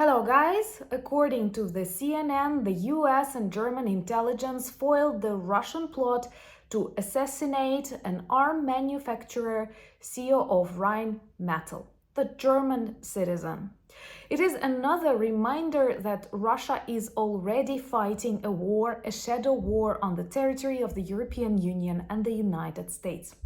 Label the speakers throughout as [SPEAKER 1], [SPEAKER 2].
[SPEAKER 1] Hello guys! According to the CNN, the US and German intelligence foiled the Russian plot to assassinate an arm manufacturer, CEO of Rheinmetall, the German citizen. It is another reminder that Russia is already fighting a war, a shadow war on the territory of the European Union and the United States.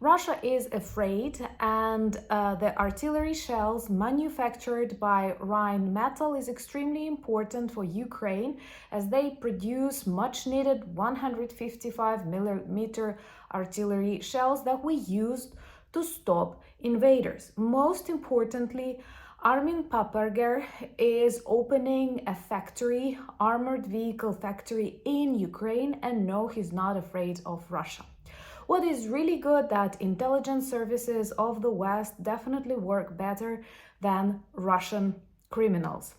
[SPEAKER 1] Russia is afraid, and the artillery shells manufactured by Rheinmetall is extremely important for Ukraine as they produce much needed 155mm artillery shells that we used to stop invaders. Most importantly, Armin Paperger is opening a factory, armored vehicle factory in Ukraine, and no, he's not afraid of Russia. What is really good that intelligence services of the West definitely work better than Russian criminals.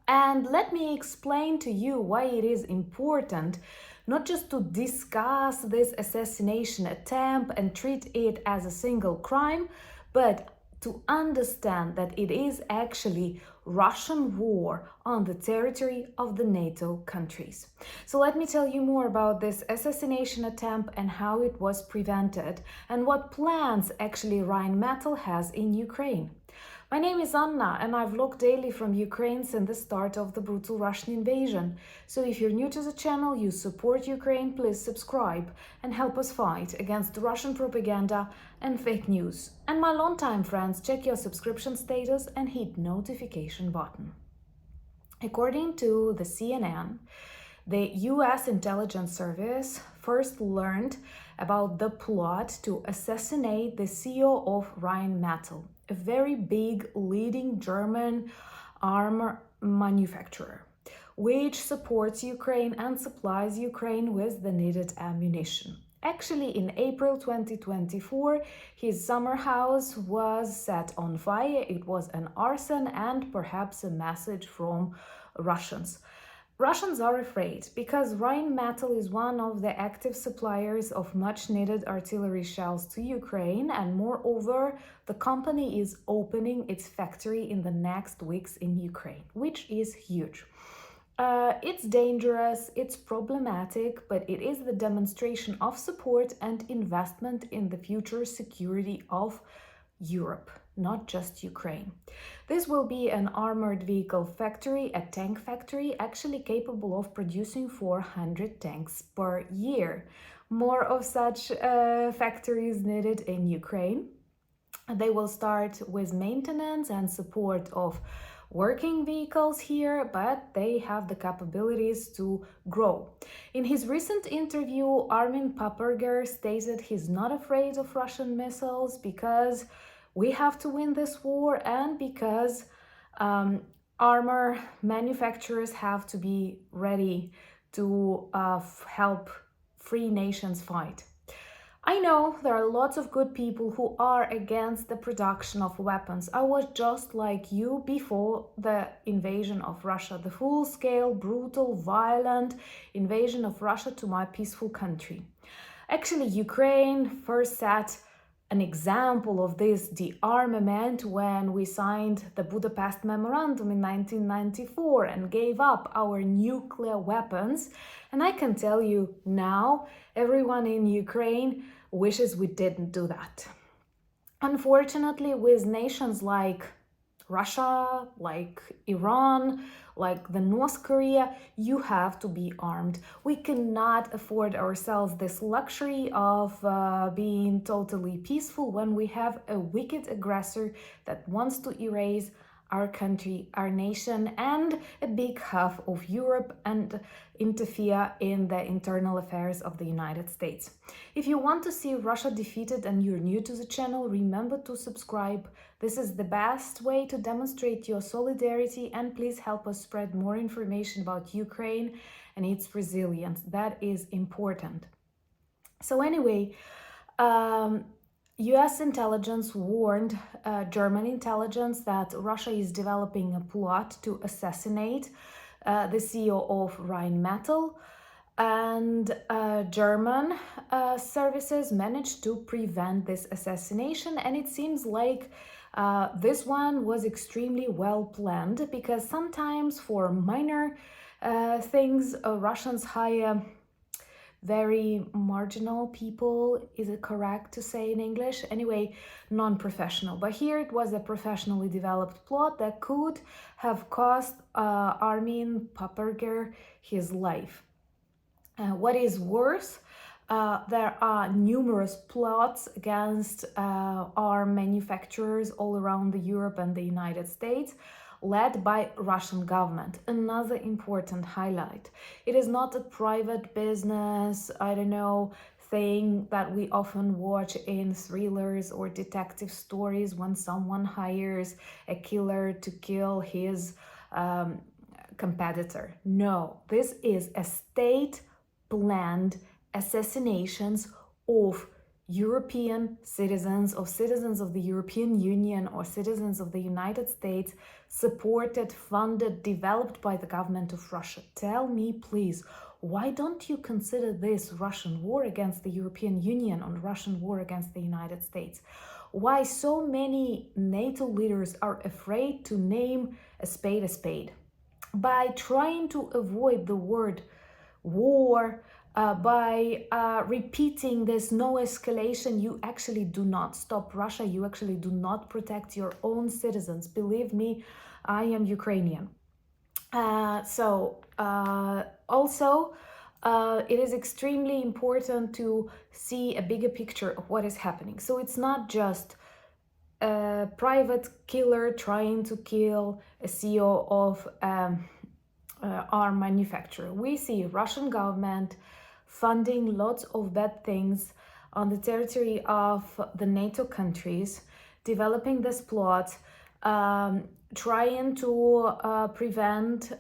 [SPEAKER 1] And let me explain to you why it is important not just to discuss this assassination attempt and treat it as a single crime, but to understand that it is actually Russian war on the territory of the NATO countries. So let me tell you more about this assassination attempt and how it was prevented and what plans actually Rheinmetall has in Ukraine. My name is Anna and I vlog daily from Ukraine since the start of the brutal Russian invasion. So if you're new to the channel, you support Ukraine, please subscribe and help us fight against Russian propaganda and fake news. And my longtime friends, check your subscription status and hit notification button. According to the CNN, the US intelligence service first learned about the plot to assassinate the CEO of Rheinmetall, a very big leading German armor manufacturer, which supports Ukraine and supplies Ukraine with the needed ammunition. Actually, in April 2024, his summer house was set on fire. It was an arson and perhaps a message from Russians. Russians are afraid because Rheinmetall is one of the active suppliers of much-needed artillery shells to Ukraine, and moreover, the company is opening its factory in the next weeks in Ukraine, which is huge. It's dangerous, it's problematic, but it is the demonstration of support and investment in the future security of Europe, not just Ukraine. This will be an armored vehicle factory, a tank factory, actually capable of producing 400 tanks per year. More of such factories needed in Ukraine. They will start with maintenance and support of working vehicles here, but they have the capabilities to grow. In his recent interview, Armin Paperger stated he's not afraid of Russian missiles because we have to win this war and because armor manufacturers have to be ready to help free nations fight. I know there are lots of good people who are against the production of weapons. I was just like you before the invasion of Russia, the full-scale, brutal, violent invasion of Russia to my peaceful country. Actually, Ukraine first set an example of this de-armament when we signed the Budapest Memorandum in 1994 and gave up our nuclear weapons. And I can tell you now, everyone in Ukraine wishes we didn't do that. Unfortunately, with nations like Russia, like Iran, like the North Korea, you have to be armed. We cannot afford ourselves this luxury of being totally peaceful when we have a wicked aggressor that wants to erase our country, our nation, and a big half of Europe and interfere in the internal affairs of the United States. If you want to see Russia defeated and you're new to the channel, remember to subscribe. This is the best way to demonstrate your solidarity, and please help us spread more information about Ukraine and its resilience. That is important. So anyway, US intelligence warned German intelligence that Russia is developing a plot to assassinate the CEO of Rheinmetall, and German services managed to prevent this assassination, and it seems like This one was extremely well planned because sometimes for minor things, Russians hire very marginal people, is it correct to say in English? Anyway, non-professional. But here it was a professionally developed plot that could have cost Armin Paperger his life. What is worse, there are numerous plots against arm manufacturers all around Europe and the United States, led by Russian government. Another important highlight. It is not a private business, I don't know, thing that we often watch in thrillers or detective stories when someone hires a killer to kill his competitor. No, this is a state-planned assassinations of European citizens, of citizens of the European Union or citizens of the United States, supported, funded, developed by the government of Russia. Tell me, please, why don't you consider this Russian war against the European Union or Russian war against the United States? Why so many NATO leaders are afraid to name a spade a spade? By trying to avoid the word war, by repeating this no escalation, you actually do not stop Russia, you actually do not protect your own citizens. Believe me, I am Ukrainian. Also, it is extremely important to see a bigger picture of what is happening. So it's not just a private killer trying to kill a CEO of arm manufacturer. We see Russian government funding lots of bad things on the territory of the NATO countries, developing this plot, trying to prevent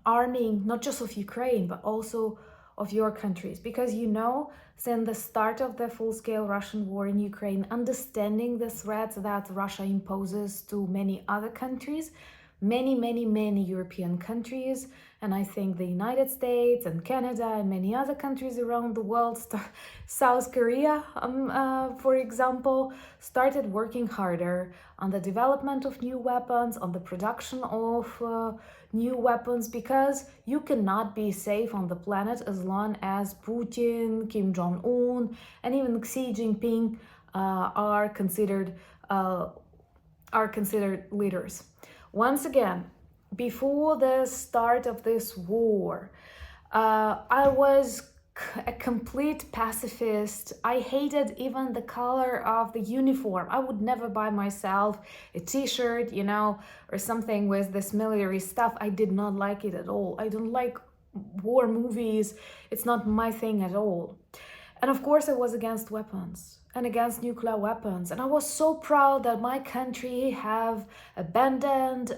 [SPEAKER 1] arming not just of Ukraine but also of your countries, because you know, since the start of the full-scale Russian war in Ukraine, understanding the threats that Russia imposes to many other countries, many European countries, and I think the United States and Canada and many other countries around the world, South Korea, for example, started working harder on the development of new weapons, on the production of new weapons, because you cannot be safe on the planet as long as Putin, Kim Jong-un, and even Xi Jinping are considered leaders. Once again, before the start of this war, I was a complete pacifist. I hated even the color of the uniform. I would never buy myself a t-shirt, you know, or something with this military stuff. I did not like it at all. I don't like war movies. It's not my thing at all. And of course I was against weapons and against nuclear weapons. And I was so proud that my country have abandoned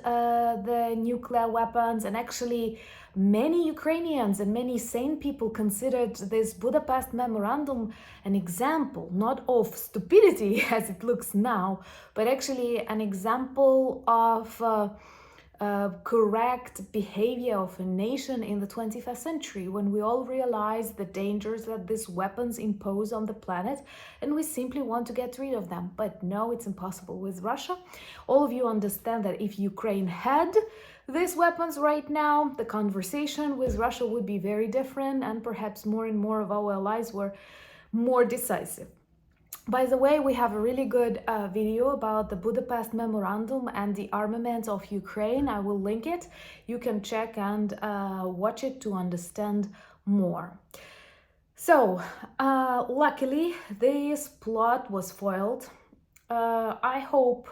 [SPEAKER 1] the nuclear weapons. And actually many Ukrainians and many sane people considered this Budapest Memorandum an example, not of stupidity as it looks now, but actually an example of correct behavior of a nation in the 21st century, when we all realize the dangers that these weapons impose on the planet and we simply want to get rid of them. But no, it's impossible with Russia. All of you understand that if Ukraine had these weapons right now, the conversation with Russia would be very different, and perhaps more and more of our allies were more decisive. By the way, we have a really good video about the Budapest Memorandum and the armament of Ukraine. I will link it. You can check and watch it to understand more. So, luckily, this plot was foiled. I hope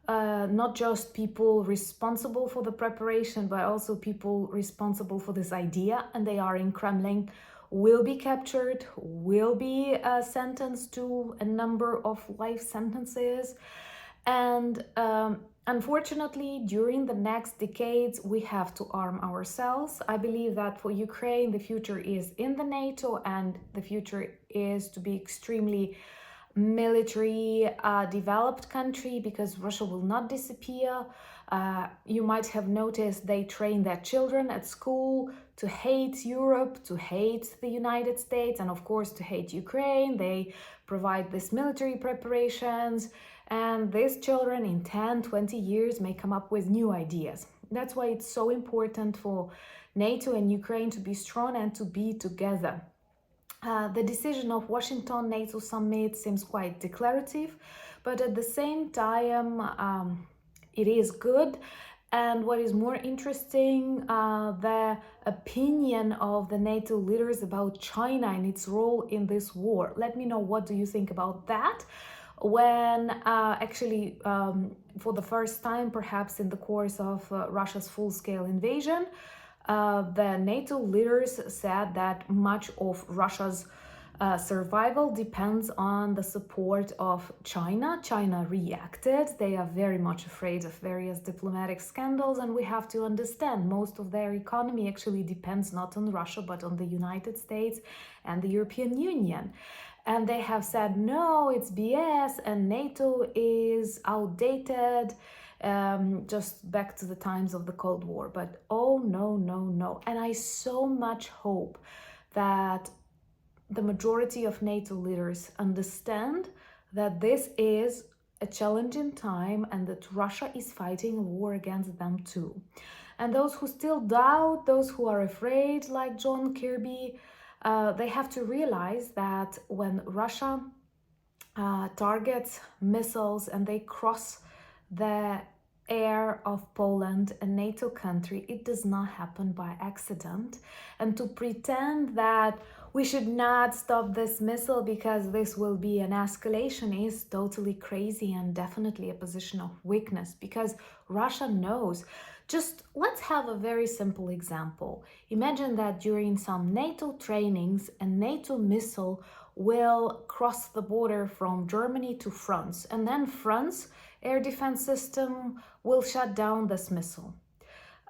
[SPEAKER 1] not just people responsible for the preparation, but also people responsible for this idea, and they are in Kremlin, will be captured, will be sentenced to a number of life sentences. And unfortunately, during the next decades, we have to arm ourselves. I believe that for Ukraine, the future is in the NATO, and the future is to be extremely military developed country, because Russia will not disappear. You might have noticed they train their children at school to hate Europe, to hate the United States, and of course to hate Ukraine. They provide this military preparations, And these children in 10, 20 years may come up with new ideas. That's why it's so important for NATO and Ukraine to be strong and to be together. The decision of Washington NATO summit seems quite declarative, but at the same time, it is good. And what is more interesting, the opinion of the NATO leaders about China and its role in this war. Let me know, what do you think about that? When for the first time, perhaps in the course of Russia's full-scale invasion, the NATO leaders said that much of Russia's survival depends on the support of China. China reacted. They are very much afraid of various diplomatic scandals, and we have to understand most of their economy actually depends not on Russia but on the United States and the European Union. And they have said, no, it's BS and NATO is outdated, just back to the times of the Cold War. But oh, no, no, no. And I so much hope that the majority of NATO leaders understand that this is a challenging time and that Russia is fighting a war against them too. And those who still doubt, those who are afraid, like John Kirby, they have to realize that when Russia targets missiles and they cross the air of Poland, a NATO country, it does not happen by accident. And to pretend that we should not stop this missile because this will be an escalation is totally crazy and definitely a position of weakness, because Russia knows. Just let's have a very simple example. Imagine that during some NATO trainings, a NATO missile will cross the border from Germany to France, and then France air defense system will shut down this missile.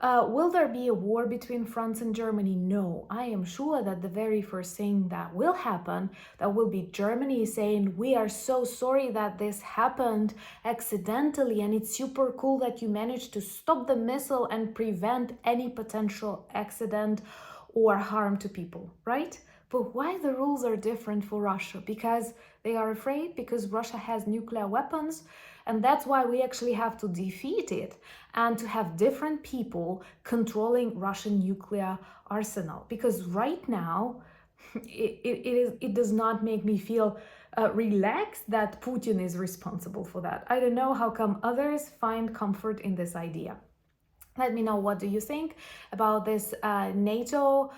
[SPEAKER 1] Will there be a war between France and Germany? No. I am sure that the very first thing that will happen, that will be Germany saying, we are so sorry that this happened accidentally and it's super cool that you managed to stop the missile and prevent any potential accident or harm to people, right? But why the rules are different for Russia? Because they are afraid, because Russia has nuclear weapons, and that's why we actually have to defeat it and to have different people controlling Russian nuclear arsenal. Because right now, it does not make me feel relaxed that Putin is responsible for that. I don't know how come others find comfort in this idea. Let me know, what do you think about this NATO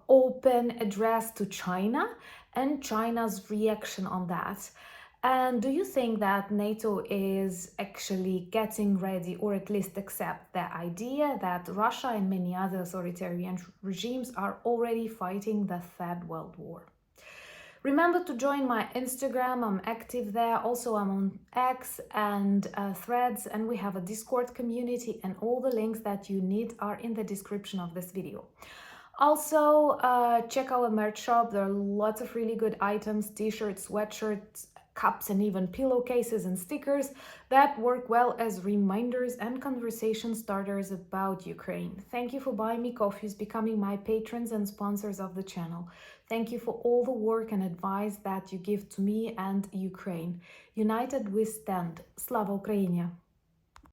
[SPEAKER 1] open address to China and China's reaction on that? And do you think that NATO is actually getting ready, or at least accept the idea that Russia and many other authoritarian regimes are already fighting the Third World War? Remember to join my Instagram, I'm active there. Also, I'm on X and Threads, and we have a Discord community, and all the links that you need are in the description of this video. Also, check our merch shop. There are lots of really good items, t-shirts, sweatshirts, cups, and even pillowcases and stickers that work well as reminders and conversation starters about Ukraine. Thank you for buying me coffees, becoming my patrons and sponsors of the channel. Thank you for all the work and advice that you give to me and Ukraine. United we stand. Slava Ukraini!